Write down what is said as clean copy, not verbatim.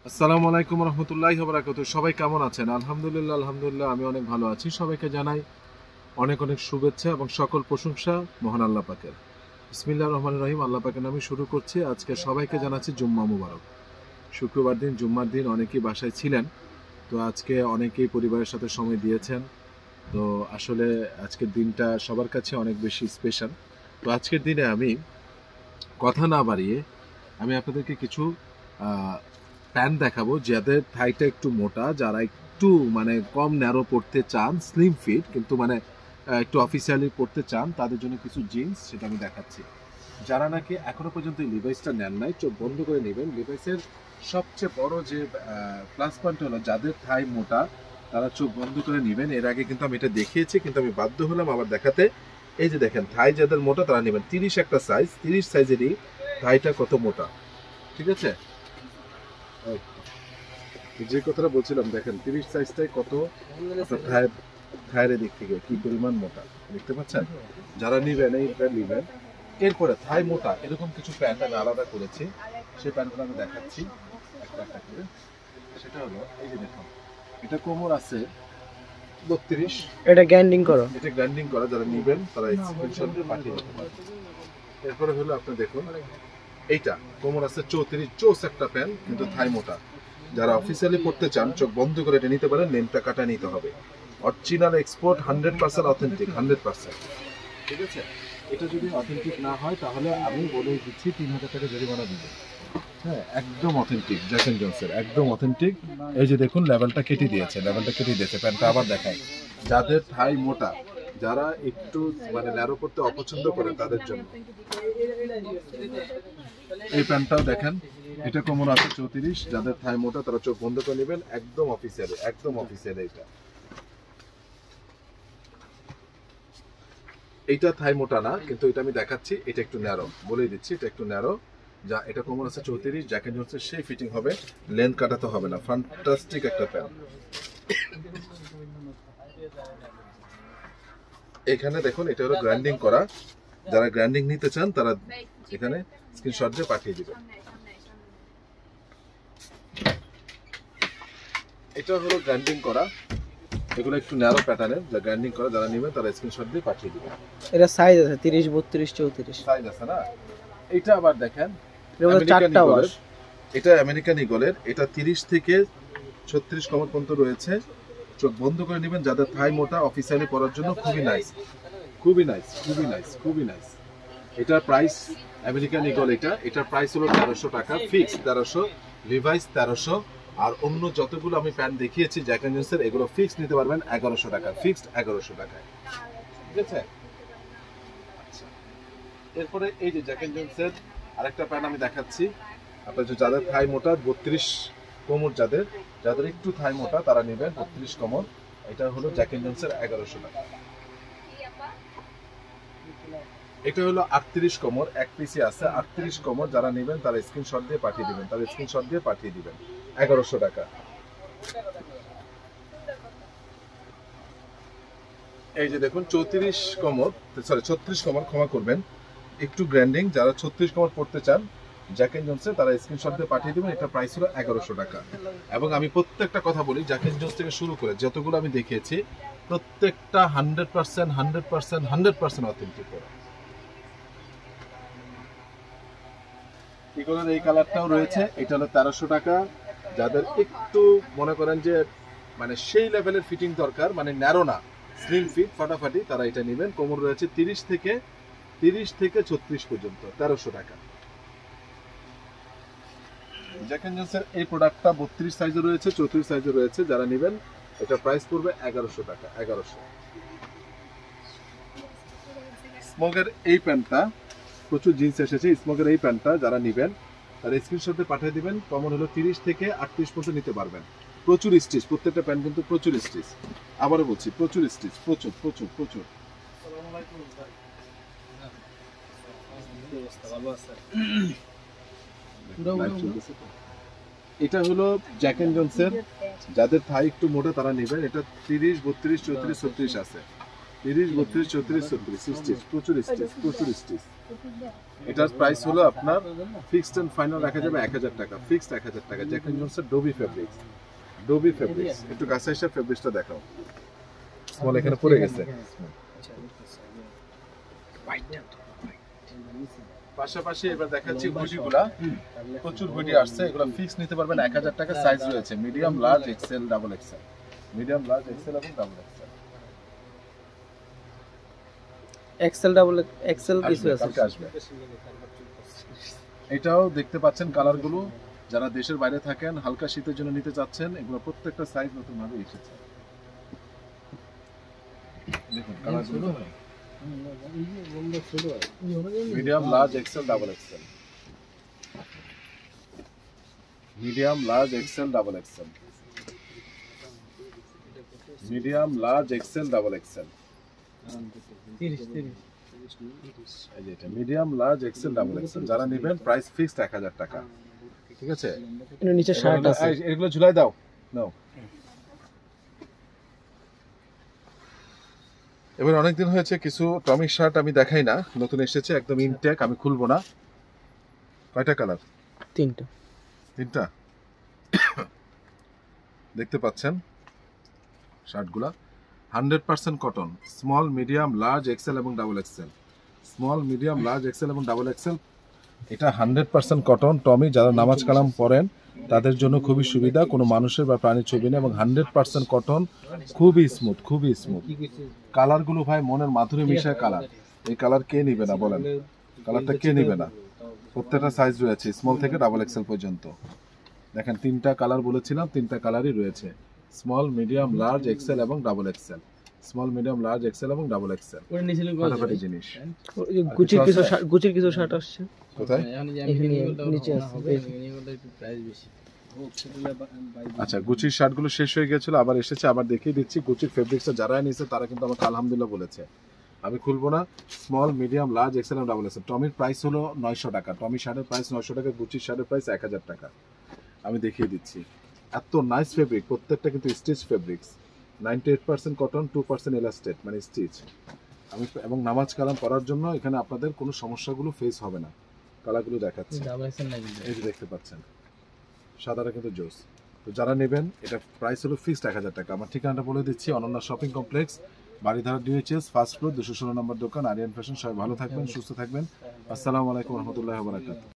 আসসালামু আলাইকুম রহমতুল্লাহি ওয়া বারাকাতুহু। সবাই কেমন আছেন? আলহামদুলিল্লাহ আমি অনেক ভালো আছি। সবাইকে জানাই অনেক অনেক শুভেচ্ছা এবং সকল প্রশংসা মহান আল্লাহ পাকের। বিসমিল্লাহির রহমানির রহিম। আল্লাহ পাকের নামে শুরু করছি। আজকে সবাইকে জানাচ্ছি জুম্মা মুবারক। শুক্রবার দিন, জুম্মার দিন অনেকেই বাসায় ছিলেন, তো আজকে অনেকেই পরিবারের সাথে সময় দিয়েছেন। তো আসলে আজকের দিনটা সবার কাছে অনেক বেশি স্পেশাল। তো আজকের দিনে আমি কথা না বাড়িয়ে আমি আপনাদেরকে কিছু প্যান্ট দেখাবো যাদের থাইটা একটু মোটা, যারা একটু মানে কম ন্যারো পড়তে চান, স্লিম ফিট কিন্তু মানে একটু অফিসিয়ালি পড়তে চান, তাদের জন্য কিছু জিন্স সেটা আমি দেখাচ্ছি। যারা নাকি এখনো পর্যন্ত লিভাইসটা নেন নাই, চোখ বন্ধ করে নেবেন। লিভাইসের সবচেয়ে বড় যে প্লাস পয়েন্ট হলো যাদের থাই মোটা তারা চোখ বন্ধ করে নেবেন। এর আগে কিন্তু আমি এটা দেখিয়েছি, কিন্তু আমি বাধ্য হলাম আবার দেখাতে। এই যে দেখেন, থাই যাদের মোটা তারা নেবেন 30 একটা সাইজ, 30 সাইজেরই থাইটা কত মোটা, ঠিক আছে? যে কথাটা বলছিলাম, দেখেন 30 সাইজটাই কত আপনার থায়ের দিক থেকে কি পরিমাণ মোটা দেখতে পাচ্ছেন। যারা নিবেন এইটা নিবেন। এরপরে থাই মোটা এরকম কিছু প্যান্ট আমি আলাদা করেছি, সেই প্যান্টগুলো আমি দেখাচ্ছি একটা একটা করে। সেটা হলো এই যে দেখুন, এটা কোমর আছে 32, এটা গ্যান্ডিং করো। এটা গ্রাইন্ডিং করা, যারা নিবেন তারা স্ক্রিনশট দিয়ে পাঠিয়ে দিতে পারেন। এরপরে হলো আপনি দেখুন, এইটা কোমর আছে 34, চোস একটা প্যান্ট কিন্তু থাই মোটা। যারা অফিসিয়ালি পড়তে চান চোখ বন্ধ করে এটা নিতে পারেন, নেমটা কাটা নিতে হবে। অরিজিনাল এক্সপোর্ট, 100% অথেন্টিক, 100%, ঠিক আছে? এটা যদি অথেন্টিক না হয় তাহলে আমি বলে দিচ্ছি 3000 টাকা জরিমানা দিবে। হ্যাঁ, একদম অথেন্টিক, জ্যাক এন্ড জোন্সের একদম অথেন্টিক। এই যে দেখুন, লেভেলটা কেটে দিয়েছে, প্যান্টটা আবার দেখায়। যাদের থাই মোটা, যারা একটু মানে ন্যারো করতে অপছন্দ করে তাদের জন্য এই প্যান্টটাও দেখেন। এটা কোমর আছে 34, যাদের থাই মোটা তারা চোখ বন্ধ করে নেবেন, একদম অফিসিয়ালি, একদম অফিসিয়ালি। এইটা থাই মোটা না, কিন্তু এটা আমি দেখাচ্ছি, এটা একটু ন্যারো, বলেই দিচ্ছি এটা একটু ন্যারো। যা এটা কোমর আছে 34, জ্যাক এন্ড জোন্সের সেই ফিটিং হবে, লেন্থ কাটাতে হবে না। ফ্যান্টাস্টিক একটা প্যান্ট। এখানে দেখুন, এটা হলো গ্রাইন্ডিং করা। যারা গ্রাইন্ডিং নিতে চান তারা এখানে স্ক্রিনশট দিয়ে পাঠিয়ে দিবেন। এটা হলো গ্রাইন্ডিং করা, এগুলো একটু ন্যারো প্যাটার্নের, যা গ্রাইন্ডিং করা, যারা নেবেন তারা স্ক্রিনশট দিয়ে পাঠিয়ে দিবেন। এটা সাইজ আছে 30, 32, 34 সাইজ আছে না? এটা আবার দেখেন, চারটা ওয়াশ। এটা আমেরিকান ইগলের, এটা 30 থেকে 36 কমর পর্যন্ত রয়েছে। চোখ বন্ধ করে নেবেন, যাদের থাই মোটা অফিসিয়ালি পরার জন্য খুবই নাইস, খুবই নাইস, খুবই নাইস, খুবই নাইস। এটার প্রাইস, আমেরিকান ইগল, এটার প্রাইস হলো 1300 টাকা ফিক্স, 1300, লিভাইস 1300, আর অন্য যতগুলো আমি প্যান্ট দেখিয়েছি জ্যাক এন্ড জোন্সের, এগুলো ফিক্স নিতে পারবেন 1100 টাকা, ফিক্সড 1100 টাকায়, ঠিক আছে? আচ্ছা, এরপরে এই যে জ্যাক এন্ড জোন্সের আরেকটা প্যান্ট আমি দেখাচ্ছি আপনার, যাদের থাই মোটা 32 কোমর, যাদের যাদের একটু থাই মোটা তারা নেবেন 32 কোমর। এটা হলো জ্যাক এন্ড জোন্সের 1100 টাকা। এটা হলো 38 কোমর, এক পিসি আছে 38 কোমর, যারা নেবেন তারা স্ক্রিনশট দিয়ে পাঠিয়ে দিবেন, 1100 টাকা। এই যে দেখুন 34 কোমর, সরি 36 কোমর, ক্ষমা করবেন, একটু গ্র্যান্ডিং, যারা 36 কোমর পড়তে চান জ্যাক এন্ড জোন্সে তারা স্ক্রিনশট দিয়ে পাঠিয়ে দিবেন। এটা প্রাইস হলো 1100 টাকা। এবং আমি প্রত্যেকটা কথা বলি, জ্যাক এন্ড জোন্স থেকে শুরু করে যতগুলো আমি দেখিয়েছি প্রত্যেকটা 100% অথেন্টিক করা। ইগলের এই কালারটাও রয়েছে, এটা হলো 1300 টাকা। যাদের একটু মনে করেন যে মানে সেই লেভেলের ফিটিং দরকার, মানে ন্যারো না, স্লিম ফিট, ফাটাফাটি, তারা এটা নেবেন। কোমর রয়েছে 30 থেকে 36 পর্যন্ত, 1300 টাকা। জ্যাক এন্ড জোন্সের এই প্রোডাক্টটা 32 সাইজে রয়েছে, 34 সাইজে রয়েছে, যারা নেবেন এটা প্রাইস পড়বে 1100 টাকা, 1100। স্মোকের এই প্যান্টটা, প্রচুর জিন্স এসেছে, স্মোকের এই প্যান্টটা যারা নেবেন তারা স্ক্রিনশটে পাঠিয়ে দিবেন। কমন হলো 30 থেকে 38 পর্যন্ত নিতে পারবেন। প্রচুর স্টিচ, প্রত্যেকটা প্যান্ট কিন্তু প্রচুর স্টিচ, আবারও বলছি প্রচুর স্টিচ, প্রচুর প্রচুর প্রচুর। এটা হলো জ্যাক এন্ড জোন্সের, যাদের থাই একটু মোটা তারা নেবেন। এটা 30, 32, 34, 36 আছে। 30, 32, 34, 36 স্টিচ, প্রচুর স্টিচ। এটার প্রাইস হলো আপনার ফিক্সড এন্ড ফাইনাল রাখা যাবে 1000 টাকা, ফিক্সড 1000 টাকা। জ্যাক এন্ড জোনসের ডোবি ফেব্রিক্স। একটু কাছে এসে ফেব্রিক্সটা দেখাও। স্মল এখানে পড়ে গেছে। পাশাপাশি এবার দেখাচ্ছি হুডিগুলা, প্রচুর হুডি আসছে। এগুলো ফিক্স নিতে পারবেন 1000 টাকা। সাইজ রয়েছে medium, large, XL, double XL. Medium, large, XL এবং ডাবল এক্সেল। এক্সেল কিছু আছে। কালকে আসবে। এটাও দেখতে পাচ্ছেন কালারগুলো, যারা দেশের বাইরে থাকেন হালকা শীতের জন্য নিতে চাচ্ছেন, এগুলো প্রত্যেকটা সাইজ নতুন ভাবে এসেছে। দেখুন কালারগুলো, medium, large, XL, double XL. Medium, large, XL, double XL. Medium, large, XL, double XL. এই যে এটা medium, large, XL, double XL. যারা নেবেন প্রাইস ফিক্সড 1000 টাকা। ঠিক আছে? এর নিচে শার্ট আছে। এগুলো ঝুলাই দাও। নাও। এবার অনেকদিন হয়েছে কিছু টমিক শার্ট আমি দেখাই না, নতুন এসেছে একদম ইনটেক, আমি খুলবো না। কয়টা কালার? তিনটা। দেখতে পাচ্ছেন শার্টগুলা 100% cotton, small, medium, large, XL এবং double XL. Small, medium, large, XL এবং ডাবল এক্সেল। এটা 100% কটন টমি। যারা নামাজ কালাম পড়েন তাদের জন্য খুবই সুবিধা, কোনো মানুষের বা প্রাণীর ছবি নেই এবং 100% কটন, খুবই স্মুথ। কালারগুলো ভাই মনের মাধুরী মিশায় কালার। এই কালার কে নিবে না বলেন? কালারটা কে নিবে না? প্রত্যেকটা সাইজ রয়েছে স্মল থেকে ডাবল এক্সেল পর্যন্ত। দেখেন 3টা কালার বলেছিলাম, 3টা কালারই রয়েছে, স্মল, মিডিয়াম, লার্জ, এক্সেল এবং double XL. Small, medium, large, XL এবং ডাবল এক্সেল। ফাটাফাটি জিনিস। গুচির কিছু শার্ট আসছে। কোথায়? নিচে আছে। আচ্ছা, গুচির শার্টগুলো শেষ হয়ে গেছিল, আবার এসেছে, আবার দেখিয়ে দিচ্ছি। গুচির ফেব্রিক্সটা যারা নিয়েছে তারা কিন্তু আমাকে আলহামদুলিল্লাহ বলেছে। আমি খুলবো না। স্মল, মিডিয়াম, লার্জ, এক্সেল এবং ডাবল এক্সেল। টমির প্রাইস হলো 900 টাকা। টমি শার্টের প্রাইস 900 টাকা, গুচির শার্টের প্রাইস 1000 টাকা। আমি দেখিয়ে দিচ্ছি। এত নাইস ফেব্রিক, প্রত্যেকটা কিন্তু স্টিচ ফেব্রিক্স। 98% কটন, 2% এলাস্টেড, মানে স্টিচ। আমি এবং নামাজ কালাম পড়ার জন্য এখানে আপনাদের কোনো সমস্যাগুলো ফেস হবে না। কালারগুলো দেখাচ্ছি, এই যে দেখতে পাচ্ছেন, সাদাটা কিন্তু জোস। তো যারা নেবেন, এটা প্রাইস হলো ফিক্সড 1000 টাকা। আমার ঠিকানাটা বলে দিচ্ছি, Ananya shopping complex, Baridhara DHS, first floor, 216 নম্বর দোকান, আরিয়ান ফ্যাশন। সবাই ভালো থাকবেন, সুস্থ থাকবেন। আসসালামু আলাইকুম রহমতুল্লাহি ওয়া বারাকাতুহু।